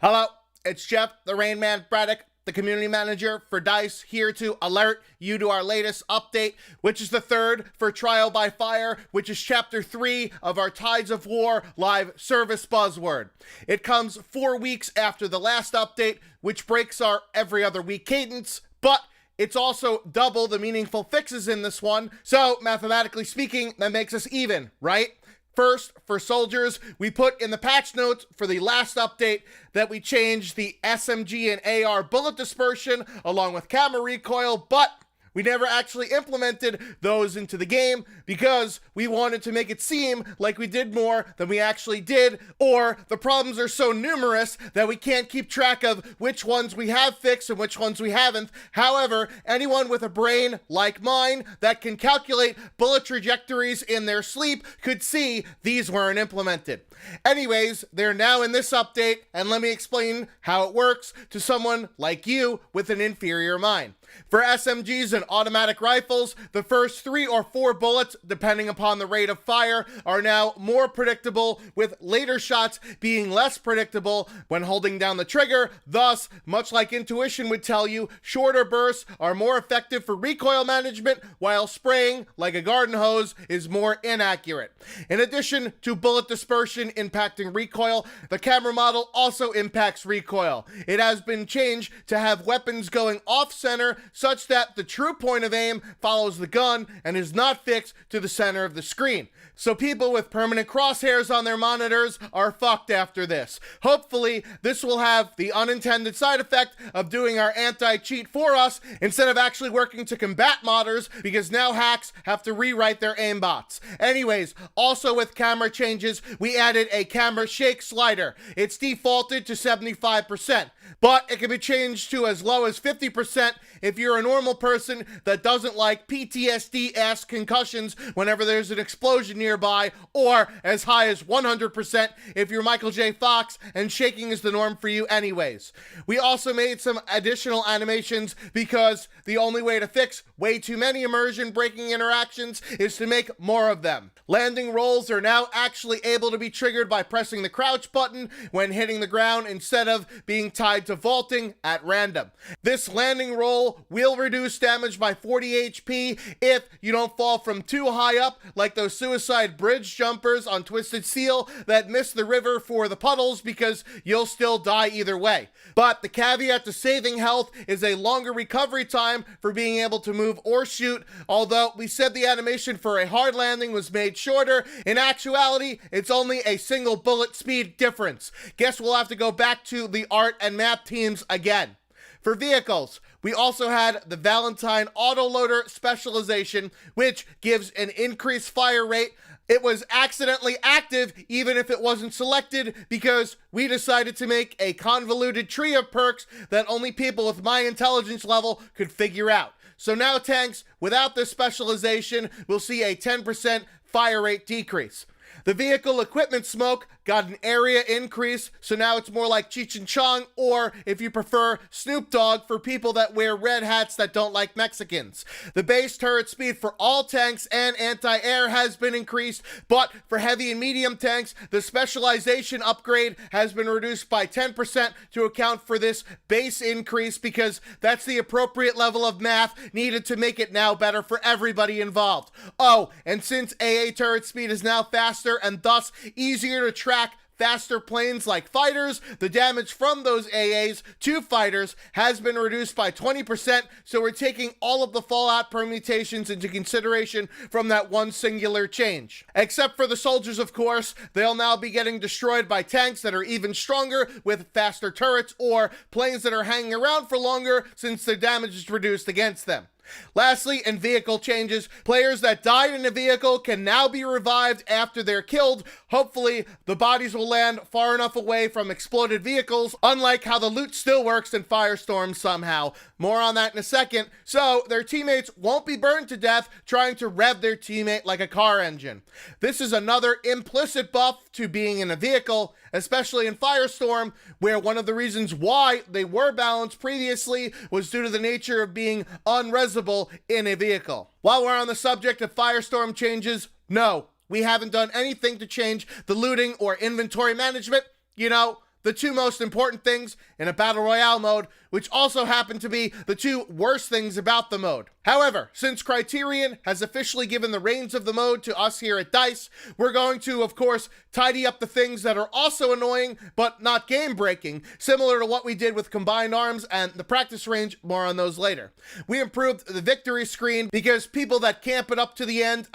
Hello, it's Jeff, the Rain Man Braddock, the community manager for DICE, here to alert you to our latest update, which is the third for Trial by Fire, which is Chapter 3 of our Tides of War live service buzzword. It comes 4 weeks after the last update, which breaks our every other week cadence, but it's also double the meaningful fixes in this one, so mathematically speaking, that makes us even, right? First, for soldiers, we put in the patch notes for the last update that we changed the SMG and AR bullet dispersion along with camera recoil, but we never actually implemented those into the game because we wanted to make it seem like we did more than we actually did, or the problems are so numerous that we can't keep track of which ones we have fixed and which ones we haven't. However, anyone with a brain like mine that can calculate bullet trajectories in their sleep could see these weren't implemented. Anyways, they're now in this update, and let me explain how it works to someone like you with an inferior mind. For SMGs and automatic rifles, the first 3 or 4 bullets, depending upon the rate of fire, are now more predictable, with later shots being less predictable when holding down the trigger. Thus, much like intuition would tell you, shorter bursts are more effective for recoil management, while spraying, like a garden hose, is more inaccurate. In addition to bullet dispersion impacting recoil, the camera model also impacts recoil. It has been changed to have weapons going off-center such that the true point of aim follows the gun and is not fixed to the center of the screen. So people with permanent crosshairs on their monitors are fucked after this. Hopefully, this will have the unintended side effect of doing our anti-cheat for us instead of actually working to combat modders, because now hacks have to rewrite their aimbots. Anyways, also with camera changes, we added a camera shake slider. It's defaulted to 75%, but it can be changed to as low as 50% if you're a normal person that doesn't like PTSD-esque concussions whenever there's an explosion nearby, or as high as 100% if you're Michael J. Fox and shaking is the norm for you anyways. We also made some additional animations because the only way to fix way too many immersion breaking interactions is to make more of them. Landing rolls are now actually able to be triggered by pressing the crouch button when hitting the ground instead of being tied to vaulting at random. This landing roll will reduce damage by 40 HP if you don't fall from too high up like those suicide bridge jumpers on Twisted Seal that miss the river for the puddles, because you'll still die either way. But the caveat to saving health is a longer recovery time for being able to move or shoot. Although we said the animation for a hard landing was made shorter, in actuality it's only a single bullet speed difference. Guess we'll have to go back to the art and map teams again. For vehicles, we also had the Valentine autoloader specialization, which gives an increased fire rate. It was accidentally active even if it wasn't selected, because we decided to make a convoluted tree of perks that only people with my intelligence level could figure out. So now tanks without this specialization will see a 10% fire rate decrease. The vehicle equipment smoke got an area increase, so now it's more like Cheech and Chong, or if you prefer, Snoop Dogg for people that wear red hats that don't like Mexicans. The base turret speed for all tanks and anti-air has been increased, but for heavy and medium tanks, the specialization upgrade has been reduced by 10% to account for this base increase, because that's the appropriate level of math needed to make it now better for everybody involved. Oh, and since AA turret speed is now faster and thus easier to track faster planes like fighters, the damage from those AAs to fighters has been reduced by 20%, so we're taking all of the Fallout permutations into consideration from that one singular change. Except for the soldiers, of course, they'll now be getting destroyed by tanks that are even stronger with faster turrets, or planes that are hanging around for longer since their damage is reduced against them. Lastly, in vehicle changes, players that died in a vehicle can now be revived after they're killed. Hopefully, the bodies will land far enough away from exploded vehicles, unlike how the loot still works in Firestorm somehow. More on that in a second. So, their teammates won't be burned to death trying to rev their teammate like a car engine. This is another implicit buff to being in a vehicle, especially in Firestorm, where one of the reasons why they were balanced previously was due to the nature of being unresable in a vehicle. While we're on the subject of Firestorm changes, no, we haven't done anything to change the looting or inventory management. You know, the two most important things in a Battle Royale mode, which also happen to be the two worst things about the mode. However, since Criterion has officially given the reins of the mode to us here at DICE, we're going to, of course, tidy up the things that are also annoying, but not game-breaking, similar to what we did with Combined Arms and the practice range. More on those later. We improved the victory screen because people that camp it up to the end,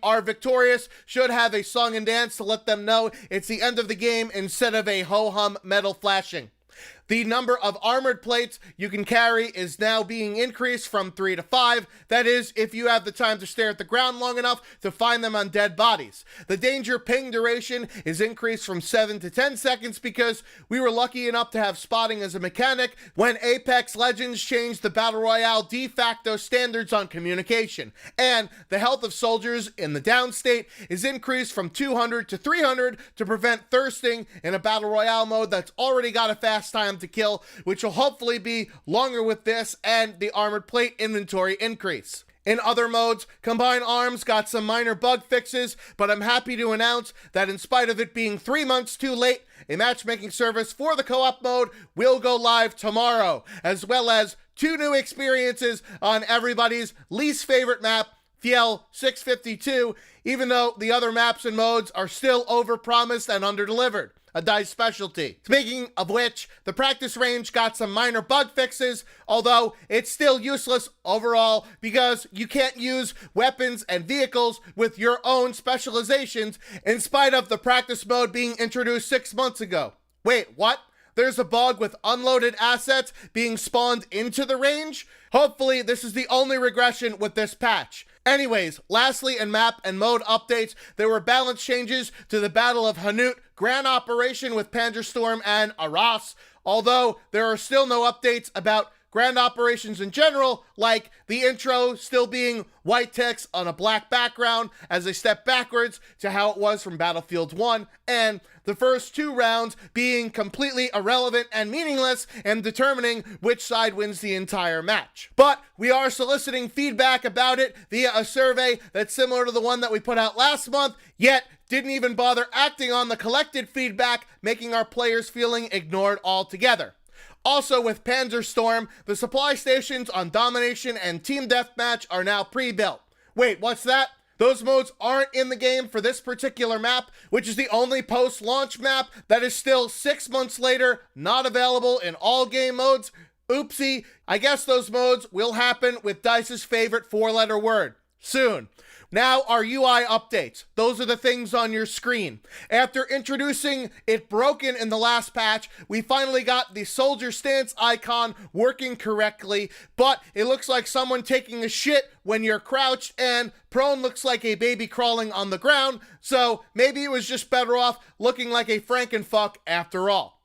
are victorious, should have a song and dance to let them know it's the end of the game instead of a ho-hum metal flashing. The number of armored plates you can carry is now being increased from 3 to 5. That is, if you have the time to stare at the ground long enough to find them on dead bodies. The danger ping duration is increased from 7 to 10 seconds because we were lucky enough to have spotting as a mechanic when Apex Legends changed the Battle Royale de facto standards on communication. And the health of soldiers in the down state is increased from 200 to 300 to prevent thirsting in a Battle Royale mode that's already got a fast time to kill, which will hopefully be longer with this and the armored plate inventory increase. In other modes, Combined Arms got some minor bug fixes, but I'm happy to announce that in spite of it being 3 months too late, a matchmaking service for the co-op mode will go live tomorrow, as well as 2 new experiences on everybody's least favorite map, Fiel 652, even though the other maps and modes are still overpromised and underdelivered. A DICE specialty. Speaking of which, the practice range got some minor bug fixes, although it's still useless overall because you can't use weapons and vehicles with your own specializations in spite of the practice mode being introduced 6 months ago. Wait, what? There's a bug with unloaded assets being spawned into the range? Hopefully, this is the only regression with this patch. Anyways, lastly, in map and mode updates, there were balance changes to the Battle of Hanut Grand Operation with Firestorm and Arras, although there are still no updates about grand operations in general, like the intro still being white text on a black background as a step backwards to how it was from Battlefield 1, and the first 2 rounds being completely irrelevant and meaningless in determining which side wins the entire match. But we are soliciting feedback about it via a survey that's similar to the one that we put out last month, yet didn't even bother acting on the collected feedback, making our players feeling ignored altogether. Also, with Firestorm, the supply stations on Domination and Team Deathmatch are now pre-built. Wait, what's that? Those modes aren't in the game for this particular map, which is the only post-launch map that is still 6 months later, not available in all game modes? Oopsie, I guess those modes will happen with DICE's favorite 4-letter word, soon. Now, our UI updates. Those are the things on your screen. After introducing it broken in the last patch, we finally got the soldier stance icon working correctly, but it looks like someone taking a shit when you're crouched, and prone looks like a baby crawling on the ground, so maybe it was just better off looking like a Frankenfuck after all.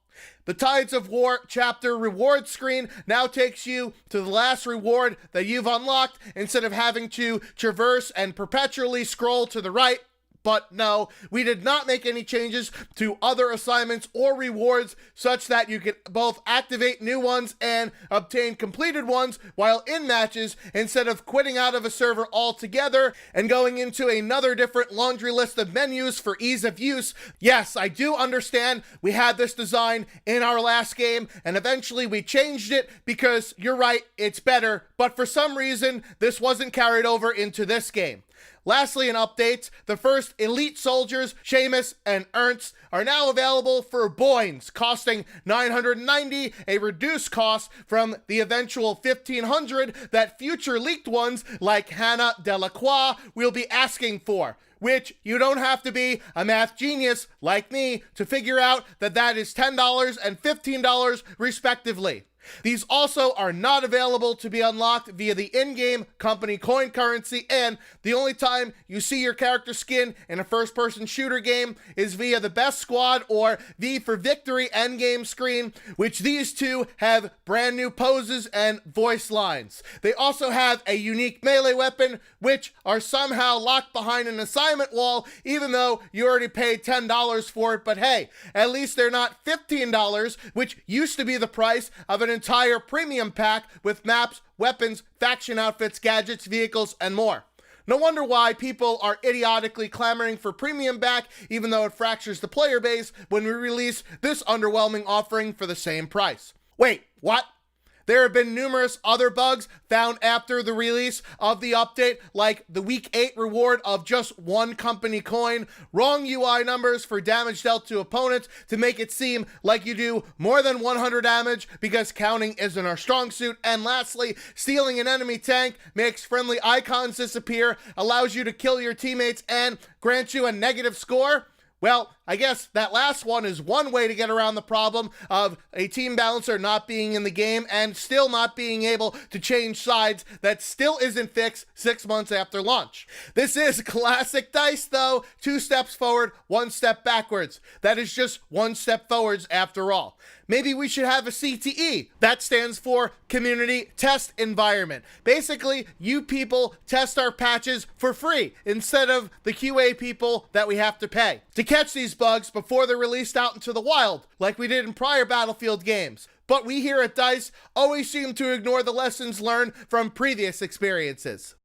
The Tides of War chapter reward screen now takes you to the last reward that you've unlocked instead of having to traverse and perpetually scroll to the right. But no, we did not make any changes to other assignments or rewards such that you could both activate new ones and obtain completed ones while in matches instead of quitting out of a server altogether and going into another different laundry list of menus for ease of use. Yes, I do understand we had this design in our last game and eventually we changed it because you're right, it's better, but for some reason this wasn't carried over into this game. Lastly, in updates, the first elite soldiers, Seamus and Ernst, are now available for Boynes, costing $990, a reduced cost from the eventual $1,500 that future leaked ones like Hannah Delacroix will be asking for, which you don't have to be a math genius like me to figure out that that is $10 and $15 respectively. These also are not available to be unlocked via the in-game company coin currency, and the only time you see your character skin in a first-person shooter game is via the Best Squad or V for Victory endgame screen, which these two have brand new poses and voice lines. They also have a unique melee weapon, which are somehow locked behind an assignment wall, even though you already paid $10 for it, but hey, at least they're not $15, which used to be the price of an entire premium pack with maps, weapons, faction outfits, gadgets, vehicles, and more. No wonder why people are idiotically clamoring for premium back, even though it fractures the player base when we release this underwhelming offering for the same price. Wait, what? There have been numerous other bugs found after the release of the update, like the Week 8 reward of just one company coin, wrong UI numbers for damage dealt to opponents to make it seem like you do more than 100 damage because counting isn't our strong suit, and lastly, stealing an enemy tank makes friendly icons disappear, allows you to kill your teammates, and grants you a negative score. Well, I guess that last one is one way to get around the problem of a team balancer not being in the game and still not being able to change sides that still isn't fixed 6 months after launch. This is classic DICE though, 2 steps forward, 1 step backwards. That is just 1 step forwards after all. Maybe we should have a CTE. That stands for Community Test Environment. Basically, you people test our patches for free instead of the QA people that we have to pay to catch these bugs before they're released out into the wild, like we did in prior Battlefield games. But we here at DICE always seem to ignore the lessons learned from previous experiences.